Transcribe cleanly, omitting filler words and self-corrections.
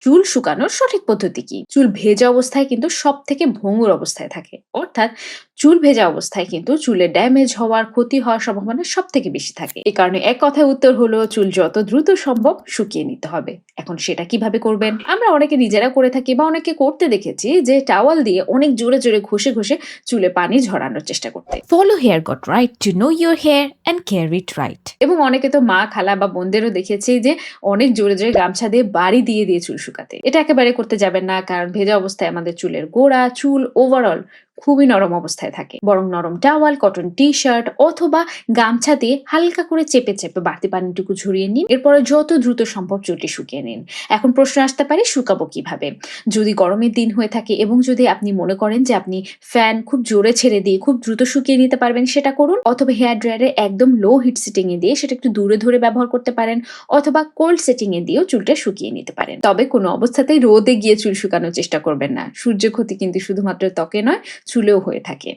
চুল শুকানোর সঠিক পদ্ধতি কি? চুল ভেজা অবস্থায় কিন্তু সব থেকে ভঙ্গুর অবস্থায় থাকে, অর্থাৎ চুল ভেজা অবস্থায় কিন্তু চুলের ড্যামেজ হওয়ার, ক্ষতি হওয়ার সম্ভাবনা সব থেকে বেশি থাকে। এই কারণে এক কথায় উত্তর হলো চুল যত দ্রুত সম্ভব শুকিয়ে নিতে হবে। এখন সেটা কিভাবে করবেন? আমরা অনেকে নিজেরা করে থাকি বা অনেকে করতে দেখেছি যে টাওয়াল দিয়ে অনেক জোরে জোরে ঘষে ঘষে চুলে পানি ঝরানোর চেষ্টা করতে। Follow Hair Got Right to know your hair and care it right. এবং অনেকে তো মা, খালা বা বোনদেরও দেখেছি যে অনেক জোরে জোরে গামছা দিয়ে বাড়ি দিয়ে দিয়ে চুল শুকাতে। এটা একেবারে করতে যাবেন না, কারণ ভেজা অবস্থায় আমাদের চুলের গোড়া, চুল ওভারঅল খুবই নরম অবস্থায় থাকে। বরং নরম টাওয়াল, কটন টি-শার্ট অথবা গামছা দিয়ে হালকা করে চেপে চেপে বাড়তি পানিটুকু ঝরিয়ে নিন। এরপরে যত দ্রুত সম্ভব চুলটি শুকিয়ে নিন। এখন প্রশ্ন আসতে পারে, শুকাবো কিভাবে? যদি গরমের দিন হয়ে থাকে এবং যদি আপনি মনে করেন যে আপনি ফ্যান খুব জোরে ছেড়ে দিয়ে খুব দ্রুত শুকিয়ে নিতে পারবেন, সেটা করুন। অথবা হেয়ার ড্রায়ারে একদম লো হিট সেটিং এ দিয়ে সেটা একটু দূরে ধরে ব্যবহার করতে পারেন, অথবা কোল্ড সেটিং এ দিয়েও চুলটা শুকিয়ে নিতে পারেন। তবে কোনো অবস্থাতেই রোদে গিয়ে চুল শুকানোর চেষ্টা করবেন না। সূর্য ক্ষতি কিন্তু শুধুমাত্র ত্বকে নয়, চুলেও হয়ে থাকে।